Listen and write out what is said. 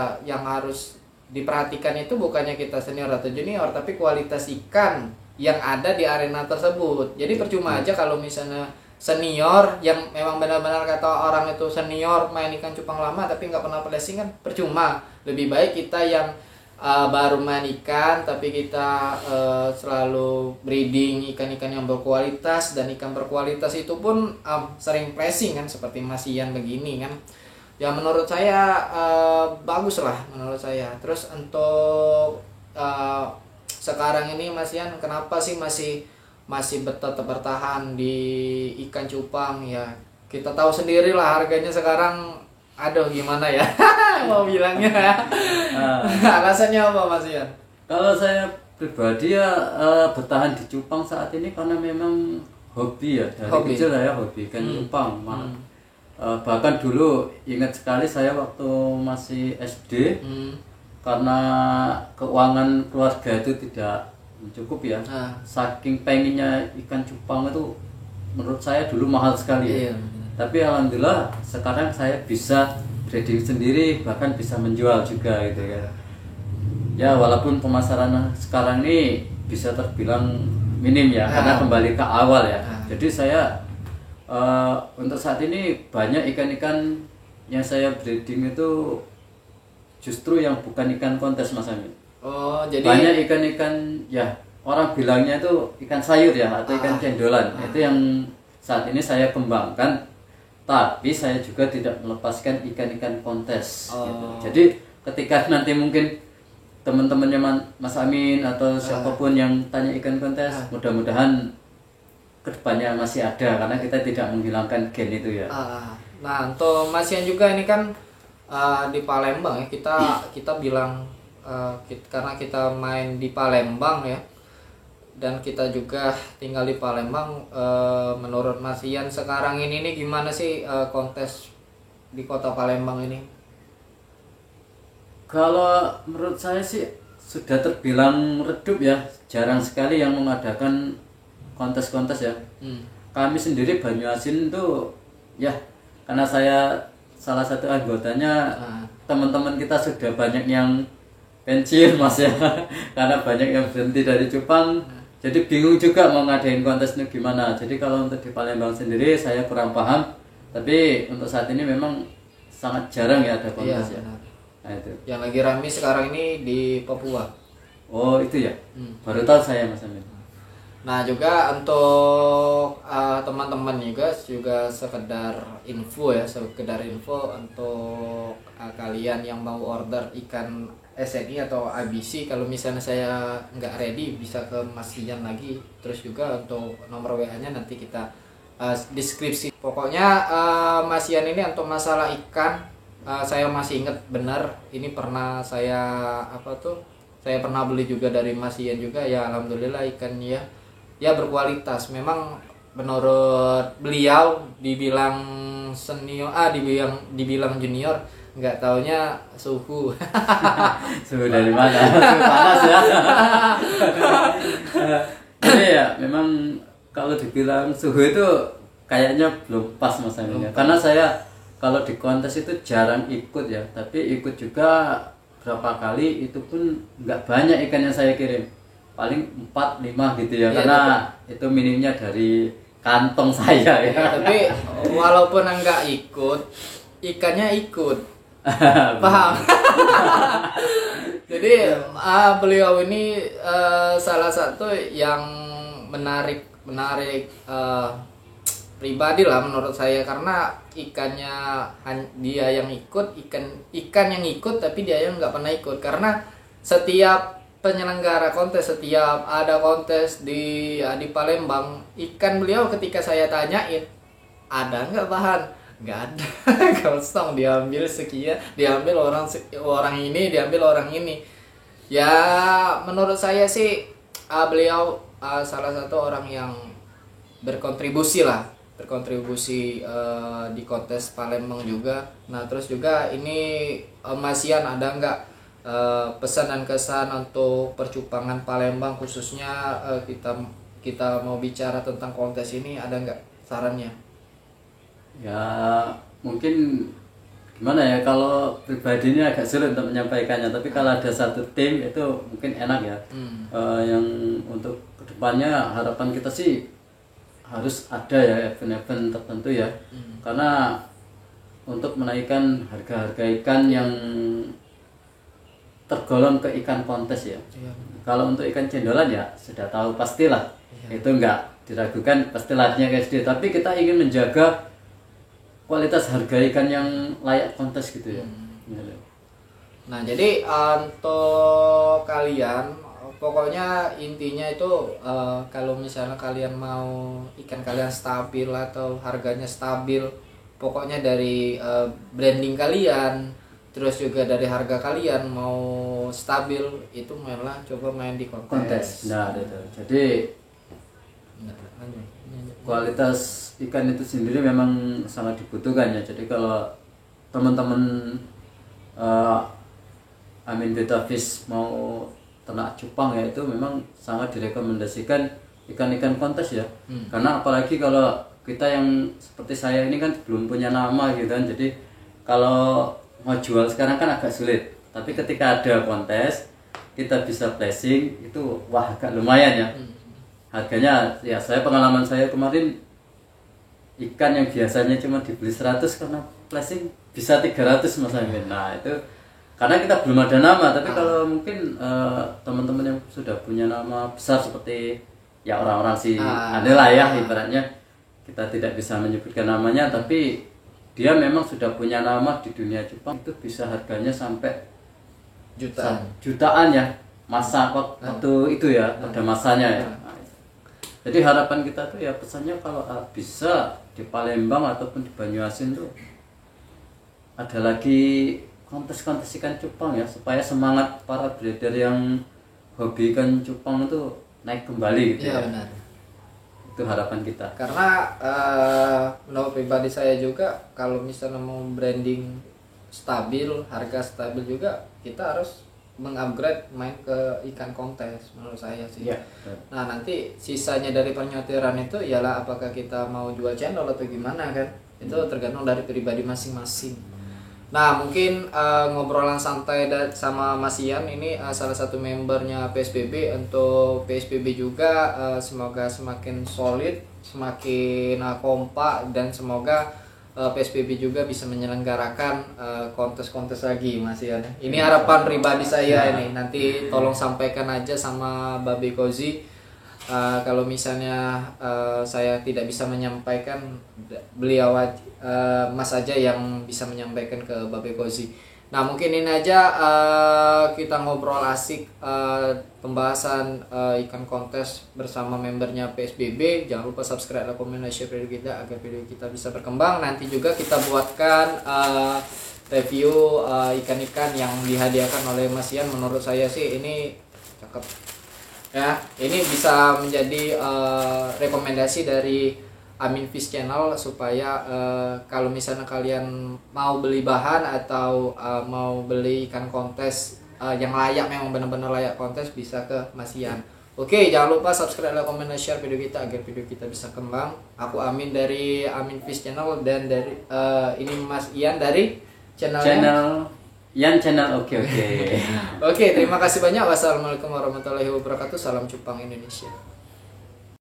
ya yang harus diperhatikan itu bukannya kita senior atau junior, tapi kualitas ikan yang ada di arena tersebut. Jadi percuma aja kalau misalnya senior yang memang benar-benar kata orang itu senior main ikan cupang lama tapi nggak pernah placing, kan percuma. Lebih baik kita yang baru main ikan tapi kita selalu breeding ikan-ikan yang berkualitas, dan ikan berkualitas itu pun sering placing kan, seperti Mas Ian begini kan. Ya menurut saya bagus lah menurut saya. Terus untuk sekarang ini Mas Ian kenapa sih masih tetap bertahan di ikan cupang? Ya kita tahu sendiri lah harganya sekarang, aduh gimana ya mau bilangnya. Alasannya apa Mas Ian? Kalau saya pribadi ya bertahan di cupang saat ini karena memang hobi ya, dari kecil saya hobi ikan cupang. Bahkan dulu ingat sekali saya waktu masih SD, karena keuangan keluarga itu tidak cukup ya, saking pengennya ikan cupang itu menurut saya dulu mahal sekali ya. Tapi alhamdulillah sekarang saya bisa breeding sendiri, bahkan bisa menjual juga gitu ya. Ya walaupun pemasaran sekarang ini bisa terbilang minim ya, karena kembali ke awal ya. Jadi saya untuk saat ini banyak ikan-ikan yang saya breeding itu justru yang bukan ikan kontes Mas Amin. Oh, jadi banyak ikan-ikan ya orang bilangnya itu ikan sayur ya, atau ikan cendolan. Itu yang saat ini saya kembangkan, tapi saya juga tidak melepaskan ikan-ikan kontes gitu. Jadi ketika nanti mungkin teman-temannya Mas Amin atau siapapun yang tanya ikan kontes, mudah-mudahan kedepannya masih ada, karena kita tidak menghilangkan gen itu ya. Nah untuk Mas Ian juga ini kan di Palembang ya, kita bilang karena kita main di Palembang ya, dan kita juga tinggal di Palembang. Menurut Mas Ian sekarang ini nih gimana sih kontes di kota Palembang ini? Kalau menurut saya sih sudah terbilang redup ya, jarang sekali yang mengadakan kontes-kontes ya. Kami sendiri Banyuasin tuh ya, karena saya salah satu anggotanya, teman-teman kita sudah banyak yang pensiun Mas ya, karena banyak yang berhenti dari cupang. Jadi bingung juga mau ngadain kontes itu gimana. Jadi kalau untuk di Palembang sendiri saya kurang paham, tapi untuk saat ini memang sangat jarang ya ada kontes ya. Nah, itu. Yang lagi rame sekarang ini di Papua. Oh itu ya, baru tahu saya Mas Amin. Nah juga untuk teman-teman juga sekedar info ya, untuk kalian yang mau order ikan SNI atau ABC, kalau misalnya saya nggak ready bisa ke Mas Ian lagi. Terus juga untuk nomor WA-nya nanti kita deskripsi. Pokoknya Mas Ian ini untuk masalah ikan, saya masih ingat benar, ini pernah saya saya pernah beli juga dari Mas Ian juga ya. Alhamdulillah ikannya ya berkualitas. Memang menurut beliau dibilang senior, dibilang junior, nggak taunya suhu. Suhu dari mana? Suhu panas ya. Jadi ya memang kalau dibilang suhu itu kayaknya belum pas Mas Amin ya. Karena saya kalau di kontes itu jarang ikut ya, tapi ikut juga berapa kali, itu pun nggak banyak ikan yang saya kirim, paling 4-5 gitu ya, karena itu minimnya dari kantong saya ya. Tapi walaupun enggak ikut, ikannya ikut. Paham? Jadi beliau ini salah satu yang menarik pribadi lah menurut saya, karena ikannya dia yang ikut, ikan yang ikut tapi dia yang nggak pernah ikut. Karena setiap penyelenggara kontes, setiap ada kontes di Palembang, ikan beliau ketika saya tanyain ada nggak bahan, nggak ada. Kosong, diambil sekian, diambil orang ini, diambil orang ini. Ya menurut saya sih beliau salah satu orang yang berkontribusi di kontes Palembang juga. Nah terus juga ini Mas Ian ada nggak pesan dan kesan untuk percupangan Palembang, khususnya kita mau bicara tentang kontes ini, ada nggak sarannya? Ya mungkin gimana ya, kalau pribadi ini agak sulit untuk menyampaikannya, tapi kalau ada satu tim itu mungkin enak ya. Yang untuk kedepannya harapan kita sih harus ada ya event-event tertentu ya, karena untuk menaikkan harga-harga ikan yang tergolong ke ikan kontes ya. Kalau untuk ikan cendolan ya sudah tahu pastilah, itu enggak diragukan, pasti lakinya KSD, tapi kita ingin menjaga kualitas harga ikan yang layak kontes gitu ya. Nah, jadi untuk kalian pokoknya intinya itu kalau misalnya kalian mau ikan kalian stabil atau harganya stabil, pokoknya dari branding kalian, terus juga dari harga kalian mau stabil, itu malah coba main di kontes. Nah, itu. Jadi kualitas ikan itu sendiri memang sangat dibutuhkan ya. Jadi kalau teman-teman Amin Beta Fish mau ternak cupang ya, itu memang sangat direkomendasikan ikan-ikan kontes ya. Karena apalagi kalau kita yang seperti saya ini kan belum punya nama gitu kan, jadi kalau mau jual sekarang kan agak sulit. Tapi ketika ada kontes kita bisa placing, itu wah agak lumayan ya. Harganya ya, pengalaman saya kemarin ikan yang biasanya cuma dibeli 100 karena placing bisa 300 Mas Amin. Nah, itu karena kita belum ada nama, tapi kalau mungkin teman-teman yang sudah punya nama besar seperti ya orang-orang si adalah ya ibaratnya, kita tidak bisa menyebutkan namanya, tapi dia memang sudah punya nama di dunia cupang, itu bisa harganya sampai jutaan ya, masa waktu itu ya, pada masanya ya. Jadi harapan kita tuh ya, pesannya kalau bisa di Palembang ataupun di Banyuasin tuh ada lagi kontes-kontes ikan cupang ya, supaya semangat para breeder yang hobi ikan cupang itu naik kembali gitu ya. Benar. Itu harapan kita. Karena menurut pribadi saya juga, kalau misalnya mau branding stabil, harga stabil juga, kita harus mengupgrade main ke ikan kontes menurut saya sih. Nah, nanti sisanya dari penyortiran itu ialah apakah kita mau jual channel atau gimana kan, itu tergantung dari pribadi masing-masing. Nah, mungkin ngobrolan santai sama Mas Ian ini, salah satu membernya PSBB. Untuk PSBB juga semoga semakin solid, semakin kompak, dan semoga PSBB juga bisa menyelenggarakan kontes-kontes lagi, Mas Ian. Ini harapan pribadi saya ini. Nanti tolong sampaikan aja sama Babe Kozi. Kalau misalnya saya tidak bisa menyampaikan, beliau Mas aja yang bisa menyampaikan ke Babe Kozi. Nah, mungkin ini aja kita ngobrol asik pembahasan ikan kontes bersama membernya PSBB. Jangan lupa subscribe, like, komen, dan share video kita agar video kita bisa berkembang. Nanti juga kita buatkan review ikan-ikan yang dihadiahkan oleh Mas Ian. Menurut saya sih ini cakep ya. Ini bisa menjadi rekomendasi dari Amin Fish Channel, supaya kalau misalnya kalian mau beli bahan atau mau beli ikan kontes yang layak, memang benar-benar layak kontes, bisa ke Mas Ian. Oke, jangan lupa subscribe, like, comment, dan share video kita agar video kita bisa kembang. Aku Amin dari Amin Fish Channel, dan dari ini Mas Ian dari channel Ian Channel. Oke. Oke, terima kasih banyak. Wassalamualaikum warahmatullahi wabarakatuh. Salam cupang Indonesia.